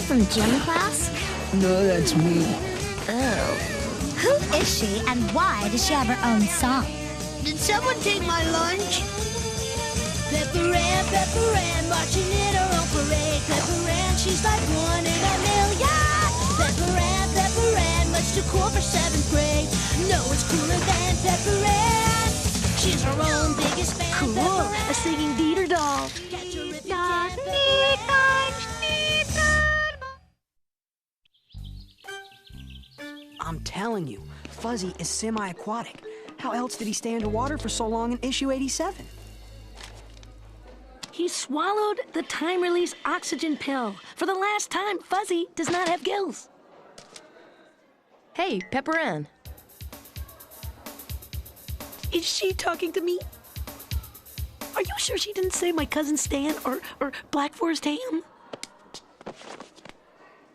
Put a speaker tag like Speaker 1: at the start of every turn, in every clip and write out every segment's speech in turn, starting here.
Speaker 1: from gym class?
Speaker 2: No, that's me.
Speaker 1: Oh. Who is she and why does she have her own song?
Speaker 3: Did someone take my lunch? Pepper Ann, marching in her own parade. Pepper Ann, she's like one in a million. Pepper Ann, much too cool for 7th grade. No one's cooler than Pepper Ann. She's her own biggest fan.
Speaker 4: Cool, a singing Dieter doll.
Speaker 2: I'm telling you, Fuzzy is semi-aquatic. How else did he stay underwater for so long in issue 87?
Speaker 4: He swallowed the time-release oxygen pill. For the last time, Fuzzy does not have gills.
Speaker 5: Hey, Pepper Ann.
Speaker 4: Is she talking to me? Are you sure she didn't say my cousin Stan or Black Forest Ham?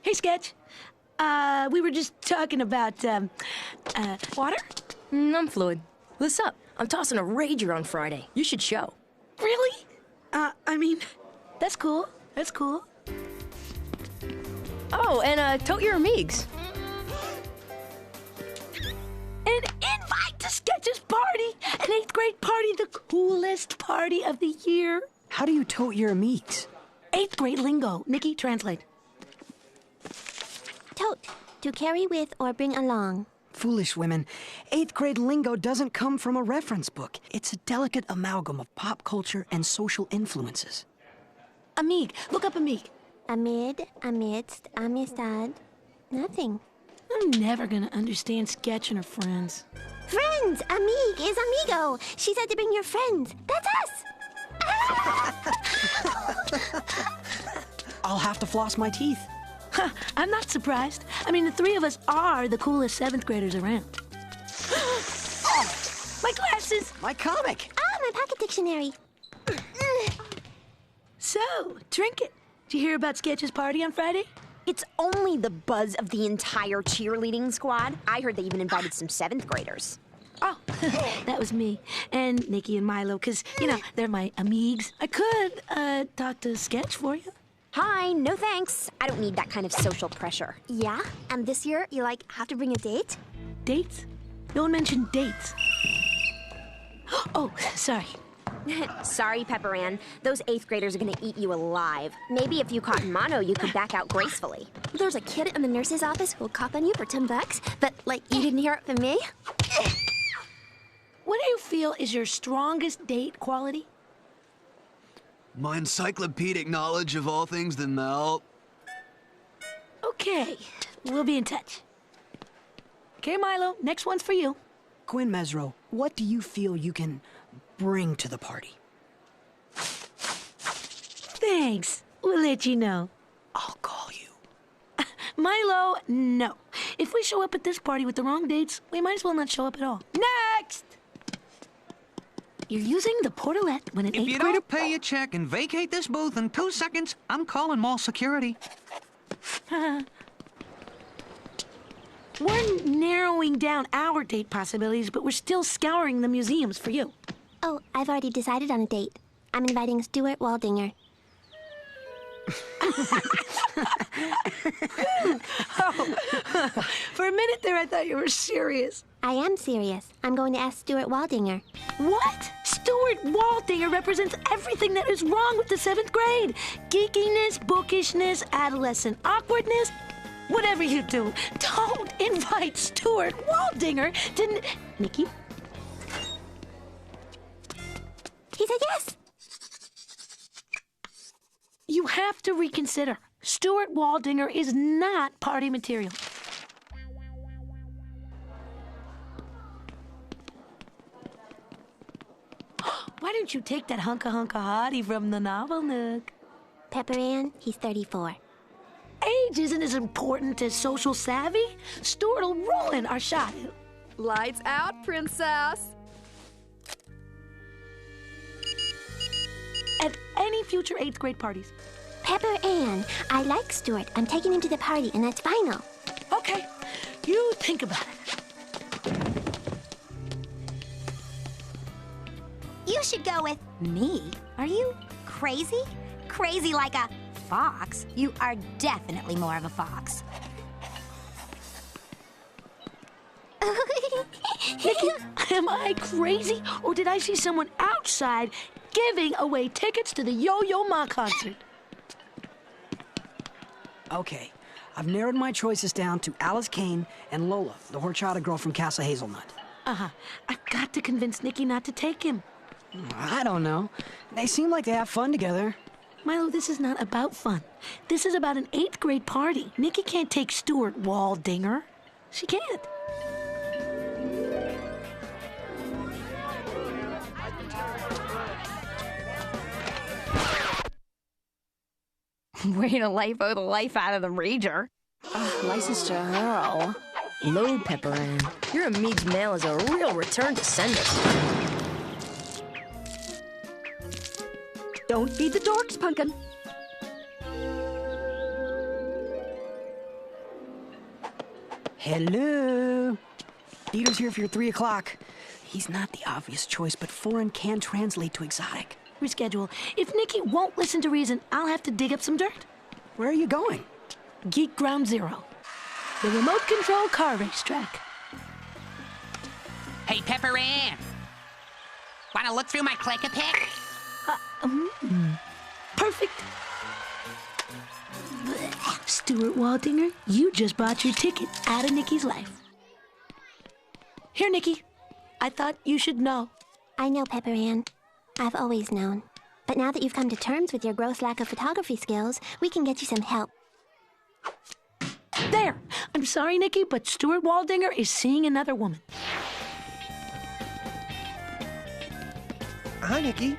Speaker 4: Hey, Sketch. We were just talking about, water?
Speaker 5: I'm fluid. What's up? I'm tossing a rager on Friday. You should show.
Speaker 4: Really? I mean, that's cool. That's cool.
Speaker 5: Oh, and tote your amigs.
Speaker 4: An invite to Sketch's party! An 8th grade party, the coolest party of the year.
Speaker 2: How do you tote your amigs?
Speaker 4: 8th grade lingo. Nicky, translate.
Speaker 1: Tote. To carry with or bring along.
Speaker 2: Foolish women. 8th grade lingo doesn't come from a reference book. It's a delicate amalgam of pop culture and social influences.
Speaker 4: Amig. Look up amig.
Speaker 1: Amid, amidst, amistad. Nothing.
Speaker 4: I'm never gonna understand Sketch and her friends.
Speaker 1: Friends! Amig is amigo. She said to bring your friends. That's us!
Speaker 2: I'll have to floss my teeth.
Speaker 4: Huh, I'm not surprised. I mean, the 3 of us are the coolest 7th graders around. My glasses!
Speaker 2: My comic!
Speaker 1: My pocket dictionary.
Speaker 4: So, Trinket, did you hear about Sketch's party on Friday?
Speaker 6: It's only the buzz of the entire cheerleading squad. I heard they even invited some 7th graders.
Speaker 4: Oh, that was me. And Nicky and Milo, because, they're my amigs. I could, talk to Sketch for you.
Speaker 6: Hi, no thanks. I don't need that kind of social pressure.
Speaker 1: Yeah? And this year, you, have to bring a date?
Speaker 4: Dates? No one mentioned dates. Oh, sorry.
Speaker 6: Sorry, Pepper Ann. Those 8th graders are gonna eat you alive. Maybe if you caught mono, you could back out gracefully.
Speaker 1: There's a kid in the nurse's office who'll cop on you for $10, but, you didn't hear it from me?
Speaker 4: What do you feel is your strongest date quality?
Speaker 7: My encyclopedic knowledge of all things that melt.
Speaker 4: Okay, we'll be in touch. Okay, Milo, next one's for you.
Speaker 2: Quinn Mesro, what do you feel you can bring to the party?
Speaker 4: Thanks. We'll let you know.
Speaker 2: I'll call you.
Speaker 4: Milo, no. If we show up at this party with the wrong dates, we might as well not show up at all. Next! You're using the portalette when an 8th grader...
Speaker 8: If you don't pay your check and vacate this booth in 2 seconds, I'm calling mall security.
Speaker 4: We're narrowing down our date possibilities, but we're still scouring the museums for you.
Speaker 1: Oh, I've already decided on a date. I'm inviting Stewart Walldinger.
Speaker 4: For a minute there, I thought you were serious.
Speaker 1: I am serious. I'm going to ask Stewart Walldinger.
Speaker 4: What? Stuart Walldinger represents everything that is wrong with the 7th grade. Geekiness, bookishness, adolescent awkwardness. Whatever you do, don't invite Stuart Walldinger to... Nicky?
Speaker 1: He said yes.
Speaker 4: You have to reconsider. Stuart Walldinger is not party material. Why don't you take that hunka hottie from the novel, Nook?
Speaker 1: Pepper Ann, he's 34.
Speaker 4: Age isn't as important as social savvy. Stuart'll ruin our shot.
Speaker 5: Lights out, princess.
Speaker 4: At any future 8th grade parties.
Speaker 1: Pepper Ann, I like Stewart. I'm taking him to the party, and that's final.
Speaker 4: Okay, you think about it.
Speaker 6: You should go with me. Are you crazy? Crazy like a
Speaker 3: fox. You are definitely more of a fox.
Speaker 4: Nicky, am I crazy? Or did I see someone outside giving away tickets to the Yo-Yo Ma concert?
Speaker 2: Okay, I've narrowed my choices down to Alice Kane and Lola, the horchata girl from Casa Hazelnut.
Speaker 4: Uh-huh. I've got to convince Nicky not to take him.
Speaker 2: I don't know. They seem like they have fun together.
Speaker 4: Milo, this is not about fun. This is about an 8th grade party. Nicky can't take Stewart Walldinger. She can't.
Speaker 9: Way to lipo the life out of the rager.
Speaker 5: License to hurl. Load, Pepper Ann. Your Amig's mail is a real return to sender.
Speaker 9: Don't feed the dorks, Pumpkin.
Speaker 2: Hello. Dieter's here for your 3 o'clock. He's not the obvious choice, but foreign can translate to exotic.
Speaker 4: Reschedule. If Nicky won't listen to reason, I'll have to dig up some dirt.
Speaker 2: Where are you going?
Speaker 4: Geek Ground Zero. The remote control car racetrack.
Speaker 10: Hey, Pepper Ann. Wanna look through my click-a-pick?
Speaker 4: Perfect. Stewart Walldinger, you just bought your ticket out of Nicky's life. Here, Nicky. I thought you should know.
Speaker 1: I know, Pepper Ann. I've always known. But now that you've come to terms with your gross lack of photography skills, we can get you some help.
Speaker 4: There! I'm sorry, Nicky, but Stewart Walldinger is seeing another woman.
Speaker 11: Hi, Nicky.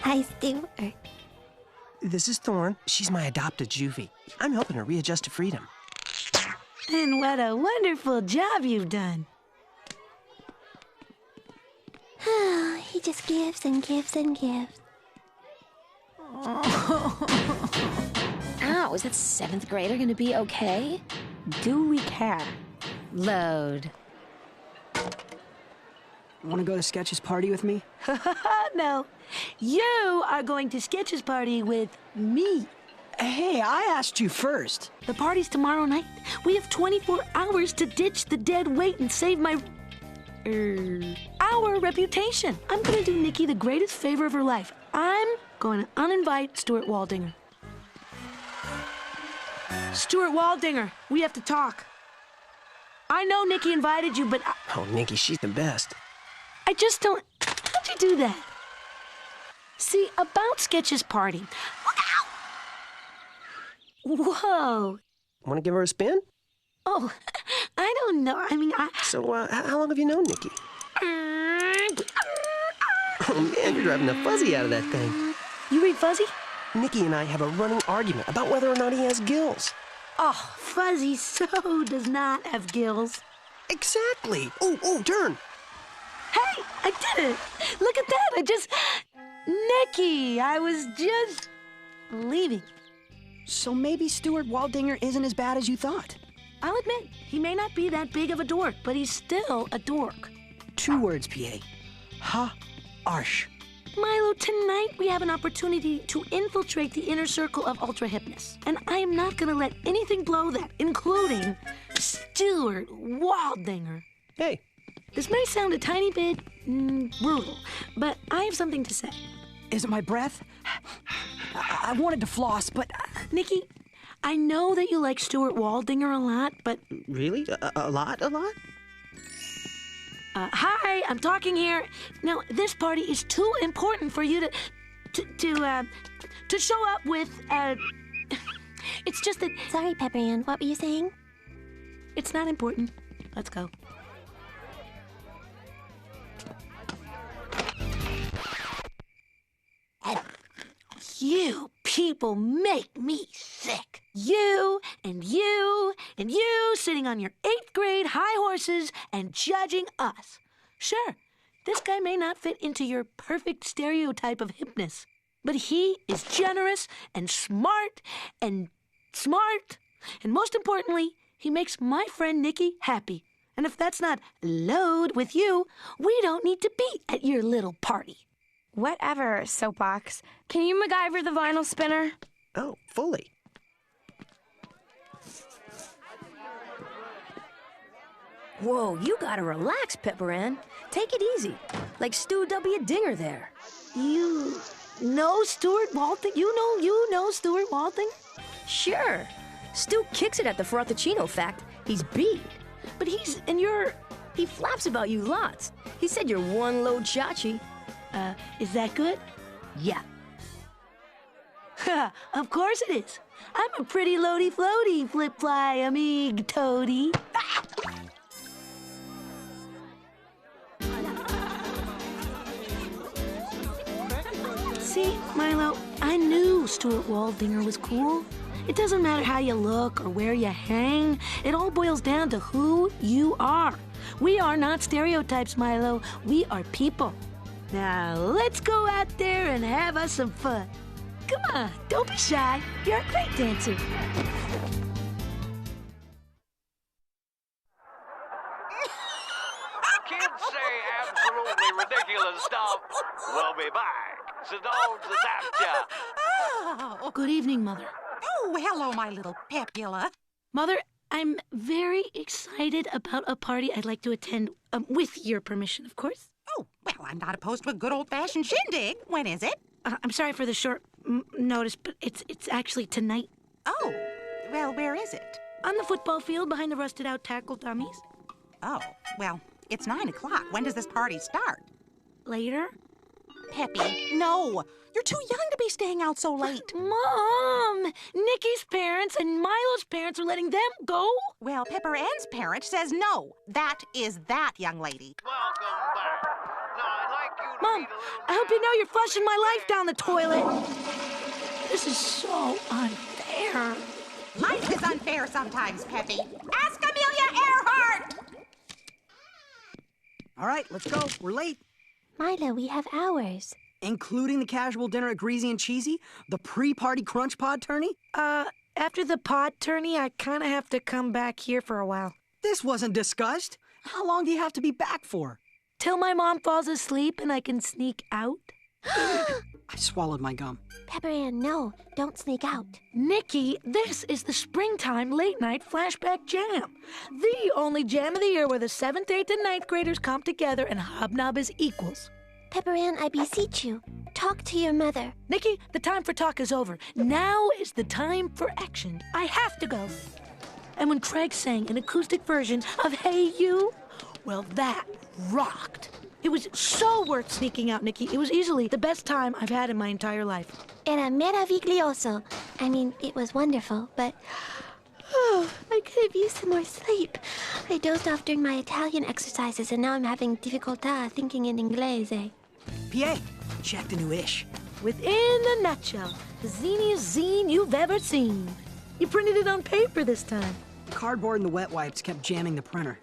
Speaker 1: Hi, Stewart.
Speaker 11: This is Thorne. She's my adopted juvie. I'm helping her readjust to freedom.
Speaker 4: And what a wonderful job you've done.
Speaker 1: He just gives and gives and gives.
Speaker 5: Ow, is that 7th grader gonna be okay?
Speaker 9: Do we care?
Speaker 5: Load.
Speaker 2: Want to go to Sketch's party with me?
Speaker 4: No. You are going to Sketch's party with me.
Speaker 2: Hey, I asked you first.
Speaker 4: The party's tomorrow night. We have 24 hours to ditch the dead weight and save our reputation. I'm going to do Nicky the greatest favor of her life. I'm going to uninvite Stewart Walldinger. Stewart Walldinger, we have to talk. I know Nicky invited you, but
Speaker 11: Oh, Nicky, she's the best.
Speaker 4: I just don't... How'd you do that? See, about Sketch's party. Look out! Whoa.
Speaker 11: Want to give her a spin?
Speaker 4: Oh, I don't know. I mean,
Speaker 11: So, how long have you known Nicky? Oh, man, you're driving the fuzzy out of that thing.
Speaker 4: You read Fuzzy?
Speaker 11: Nicky and I have a running argument about whether or not he has gills.
Speaker 4: Oh, Fuzzy so does not have gills.
Speaker 11: Exactly. Oh, turn.
Speaker 4: Hey, I did it. Look at that. Nicky, I was just leaving.
Speaker 2: So maybe Stewart Walldinger isn't as bad as you thought.
Speaker 4: I'll admit, he may not be that big of a dork, but he's still a dork.
Speaker 2: 2 words, PA. Ha-arsh.
Speaker 4: Milo, tonight we have an opportunity to infiltrate the inner circle of Ultra Hypness. And I am not going to let anything blow that, including Stewart Walldinger.
Speaker 11: Hey.
Speaker 4: This may sound a tiny bit brutal, but I have something to say.
Speaker 2: Is it my breath? I wanted to floss, but...
Speaker 4: Nicky, I know that you like Stewart Walldinger a lot, but...
Speaker 11: Really? A lot?
Speaker 4: Hi, I'm talking here. Now, this party is too important for you to show up with, It's just that...
Speaker 1: Sorry, Pepper Ann. What were you saying?
Speaker 4: It's not important. Let's go. You people make me sick. You and you and you sitting on your 8th grade high horses and judging us. Sure, this guy may not fit into your perfect stereotype of hipness, but he is generous and smart, and most importantly, he makes my friend Nicky happy. And if that's not load with you, we don't need to be at your little party.
Speaker 9: Whatever, Soapbox. Can you MacGyver the vinyl spinner?
Speaker 11: Oh, fully.
Speaker 5: Whoa, you gotta relax, Pepper Ann. Take it easy. Like Stu W. Dinger there.
Speaker 4: You know Stewart Walldinger? You know Stewart Walldinger?
Speaker 5: Sure. Stu kicks it at the Frotticino fact. He's beat.
Speaker 4: But
Speaker 5: He flaps about you lots. He said you're one load chachi.
Speaker 4: Is that good?
Speaker 5: Yeah.
Speaker 4: Ha, of course it is. I'm a pretty loady floaty, flip fly, amig toady. See, Milo, I knew Stewart Walldinger was cool. It doesn't matter how you look or where you hang. It all boils down to who you are. We are not stereotypes, Milo. We are people. Now, let's go out there and have us some fun. Come on, don't be shy. You're a great dancer.
Speaker 12: Kids say absolutely ridiculous stuff. We'll be back. So don't zap ya.
Speaker 4: Good evening, Mother.
Speaker 13: Oh, hello, my little Pepula.
Speaker 4: Mother, I'm very excited about a party I'd like to attend, with your permission, of course.
Speaker 13: Oh, well, I'm not opposed to a good old-fashioned shindig. When is it?
Speaker 4: I'm sorry for the short notice, but it's actually tonight.
Speaker 13: Oh, well, where is it?
Speaker 4: On the football field behind the rusted-out tackle dummies.
Speaker 13: Oh, well, it's 9 o'clock. When does this party start?
Speaker 4: Later?
Speaker 13: Peppy, no. You're too young to be staying out so late.
Speaker 4: Mom! Nicky's parents and Milo's parents are letting them go?
Speaker 13: Well, Pepper Ann's parent says no. That is that, young lady.
Speaker 12: Welcome back. Now, I'd like you to
Speaker 4: Mom,
Speaker 12: meet a little
Speaker 4: I hope you know you're flushing my life down the toilet. This is so unfair.
Speaker 13: Life is unfair sometimes, Peppy. Ask Amelia Earhart!
Speaker 2: All right, let's go. We're late.
Speaker 1: Milo, we have hours.
Speaker 2: Including the casual dinner at Greasy and Cheesy? The pre-party crunch pod tourney?
Speaker 4: After the pod tourney, I kind of have to come back here for a while.
Speaker 2: This wasn't discussed. How long do you have to be back for?
Speaker 4: Till my mom falls asleep and I can sneak out.
Speaker 2: I swallowed my gum.
Speaker 1: Pepper Ann, no, don't sneak out.
Speaker 4: Nicky, this is the springtime late-night flashback jam. The only jam of the year where the 7th, 8th, and 9th graders come together and hobnob as equals.
Speaker 1: Pepper Ann, I beseech you, talk to your mother.
Speaker 4: Nicky, the time for talk is over. Now is the time for action. I have to go. And when Craig sang an acoustic version of Hey You, well, that rocked. It was so worth sneaking out, Nicky. It was easily the best time I've had in my entire life.
Speaker 1: Era meraviglioso. I mean, it was wonderful, but I could have used some more sleep. I dozed off during my Italian exercises, and now I'm having difficultà thinking in Inglese.
Speaker 2: PA, check the new ish.
Speaker 4: Within a nutshell, the ziniest zine you've ever seen. You printed it on paper this time.
Speaker 2: Cardboard and the wet wipes kept jamming the printer.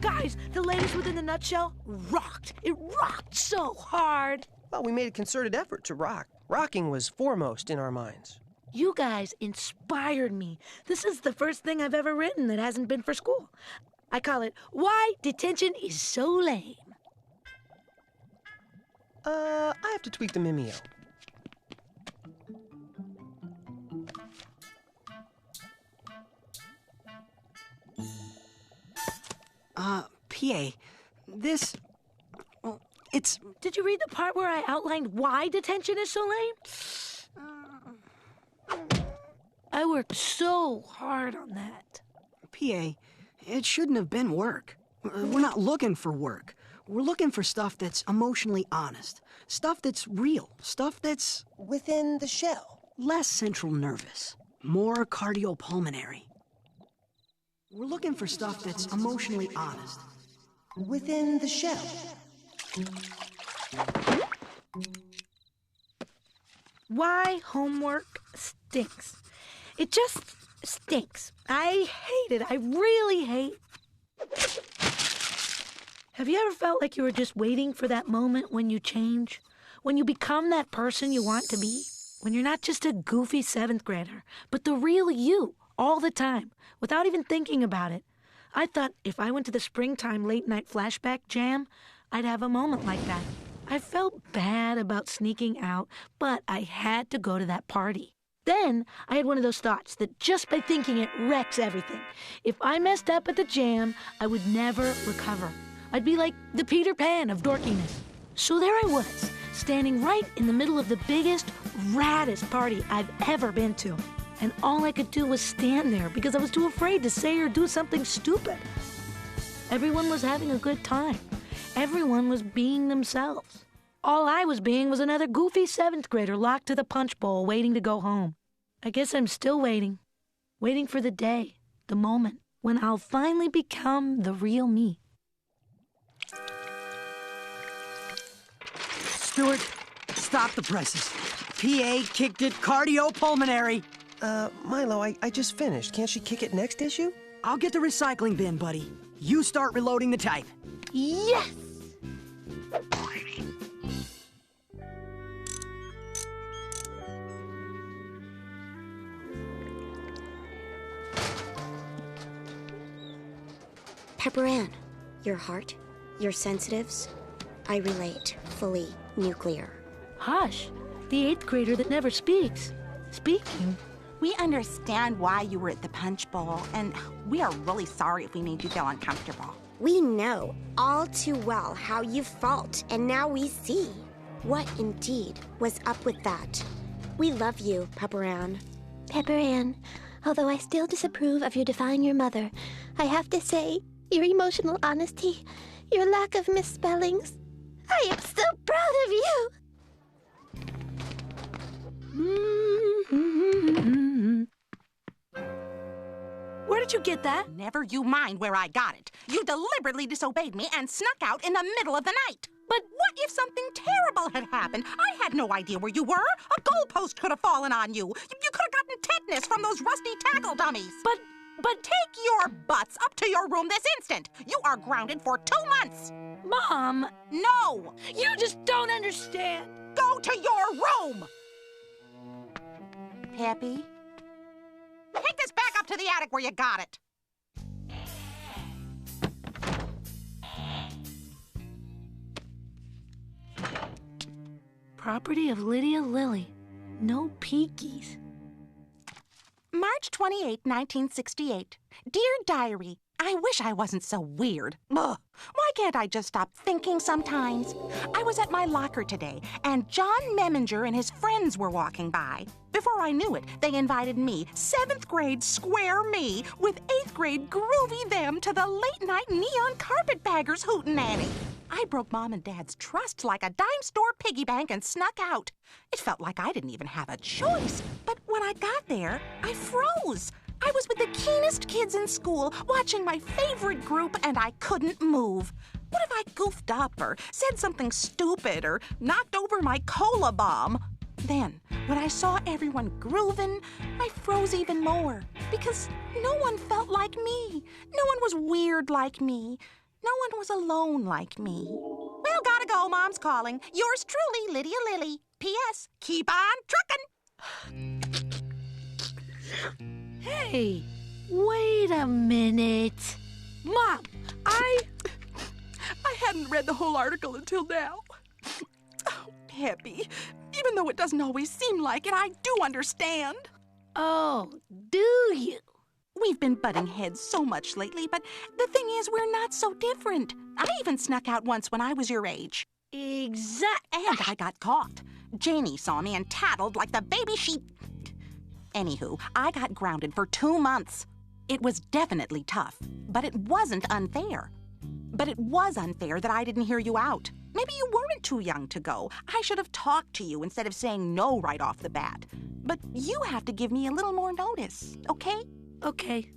Speaker 4: Guys, the ladies within the nutshell rocked. It rocked so hard.
Speaker 11: Well, we made a concerted effort to rock. Rocking was foremost in our minds.
Speaker 4: You guys inspired me. This is the first thing I've ever written that hasn't been for school. I call it Why Detention is So Lame.
Speaker 11: I have to tweak the mimeo.
Speaker 2: PA, this... Well, it's...
Speaker 4: Did you read the part where I outlined why detention is so lame? I worked so hard on that.
Speaker 2: PA, it shouldn't have been work. We're not looking for work. We're looking for stuff that's emotionally honest. Stuff that's real. Stuff that's...
Speaker 11: Within the shell.
Speaker 2: Less central nervous. More cardiopulmonary. We're looking for stuff that's emotionally honest.
Speaker 11: Within the shell.
Speaker 4: Why homework stinks. It just stinks. I hate it. I really hate. Have you ever felt like you were just waiting for that moment when you change? When you become that person you want to be? when you're not just a goofy 7th grader, but the real you all the time, without even thinking about it. I thought if I went to the springtime late-night flashback jam, I'd have a moment like that. I felt bad about sneaking out, but I had to go to that party. Then I had one of those thoughts that just by thinking it wrecks everything. If I messed up at the jam, I would never recover. I'd be like the Peter Pan of dorkiness. So there I was, standing right in the middle of the biggest, raddest party I've ever been to. And all I could do was stand there because I was too afraid to say or do something stupid. Everyone was having a good time. Everyone was being themselves. All I was being was another goofy 7th grader locked to the punch bowl waiting to go home. I guess I'm still waiting. Waiting for the day, the moment, when I'll finally become the real me.
Speaker 2: Stewart, stop the presses. PA kicked it cardiopulmonary.
Speaker 11: Milo, I just finished. Can't she kick it next issue?
Speaker 2: I'll get the recycling bin, buddy. You start reloading the type.
Speaker 1: Yes!
Speaker 14: Pepper Ann, your heart, your sensitives, I relate, fully nuclear.
Speaker 4: Hush, the 8th grader that never speaks. Speaking.
Speaker 13: We understand why you were at the punch bowl, and we are really sorry if we made you feel uncomfortable.
Speaker 14: We know all too well how you felt, and now we see what indeed was up with that. We love you, Pepper Ann.
Speaker 1: Pepper Ann, although I still disapprove of your defying your mother, I have to say, your emotional honesty, your lack of misspellings, I am so proud of you!
Speaker 4: Where did you get that?
Speaker 13: Never you mind where I got it. You deliberately disobeyed me and snuck out in the middle of the night. But what if something terrible had happened? I had no idea where you were. A goalpost could have fallen on you. You could have gotten tetanus from those rusty tackle dummies. But take your butts up to your room this instant. You are grounded for 2 months.
Speaker 4: Mom!
Speaker 13: No!
Speaker 4: You just don't understand.
Speaker 13: Go to your room! Peppy? Take this back up to the attic where you got it.
Speaker 4: Property of Lydia Lilly. No peekies.
Speaker 13: March 28, 1968. Dear Diary, I wish I wasn't so weird. Ugh. Why can't I just stop thinking sometimes? I was at my locker today, and John Meminger and his friends were walking by. Before I knew it, they invited me, 7th grade square me, with 8th grade groovy them to the late-night neon carpetbaggers hootenanny. I broke Mom and Dad's trust like a dime store piggy bank and snuck out. It felt like I didn't even have a choice. But when I got there, I froze. I was with the keenest kids in school, watching my favorite group, and I couldn't move. What if I goofed up or said something stupid or knocked over my cola bomb? Then, when I saw everyone grooving, I froze even more because no one felt like me. No one was weird like me. No one was alone like me. Well, gotta go. Mom's calling. Yours truly, Lydia Lilly. P.S. Keep on truckin'.
Speaker 4: Hey, wait a minute. Mom, I
Speaker 13: hadn't read the whole article until now. Oh, Peppy, even though it doesn't always seem like it, I do understand.
Speaker 4: Oh, do you?
Speaker 13: We've been butting heads so much lately, but the thing is, we're not so different. I even snuck out once when I was your age.
Speaker 4: Exactly.
Speaker 13: And I got caught. Janie saw me and tattled like the baby sheep. Anywho, I got grounded for 2 months. It was definitely tough, but it wasn't unfair. But it was unfair that I didn't hear you out. Maybe you weren't too young to go. I should have talked to you instead of saying no right off the bat. But you have to give me a little more notice, okay?
Speaker 4: Okay.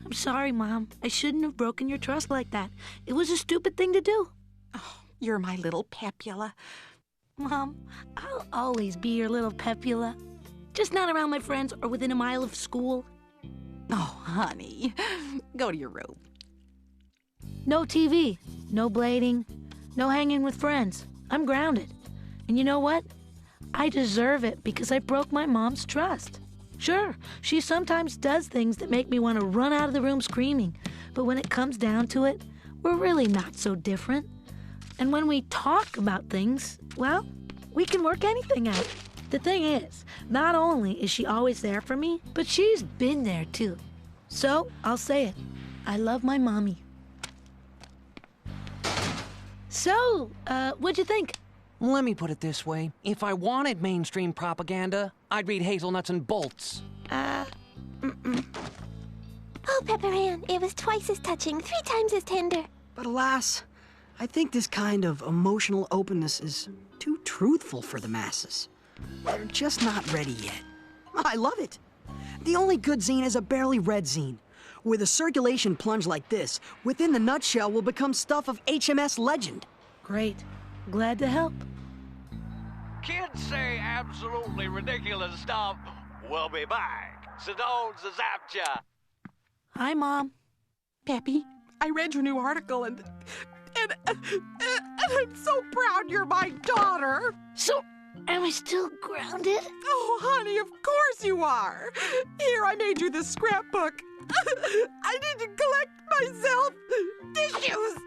Speaker 4: I'm sorry, Mom. I shouldn't have broken your trust like that. It was a stupid thing to do.
Speaker 13: Oh, you're my little Pepula.
Speaker 4: Mom, I'll always be your little Pepula. Just not around my friends or within a mile of school.
Speaker 13: Oh, honey. Go to your room.
Speaker 4: No TV, no blading, no hanging with friends. I'm grounded. And you know what? I deserve it because I broke my mom's trust. Sure, she sometimes does things that make me want to run out of the room screaming, but when it comes down to it, we're really not so different. And when we talk about things, well, we can work anything out. The thing is, not only is she always there for me, but she's been there too. So, I'll say it. I love my mommy. So, what'd you think?
Speaker 11: Let me put it this way. If I wanted mainstream propaganda, I'd read Hazelnuts and Bolts.
Speaker 1: Oh, Pepper Ann, it was twice as touching, 3 times as tender.
Speaker 2: But alas, I think this kind of emotional openness is too truthful for the masses. They're just not ready yet. I love it. The only good zine is a barely read zine. With a circulation plunge like this, Within the Nutshell will become stuff of HMS legend.
Speaker 4: Great. Glad to help.
Speaker 12: Kids say absolutely ridiculous stuff. We'll be back. So don't zap ya.
Speaker 4: Hi, Mom.
Speaker 13: Peppy, I read your new article and I'm so proud you're my daughter.
Speaker 4: So, am I still grounded?
Speaker 13: Oh, honey, of course you are. Here, I made you this scrapbook. I need to collect myself tissues.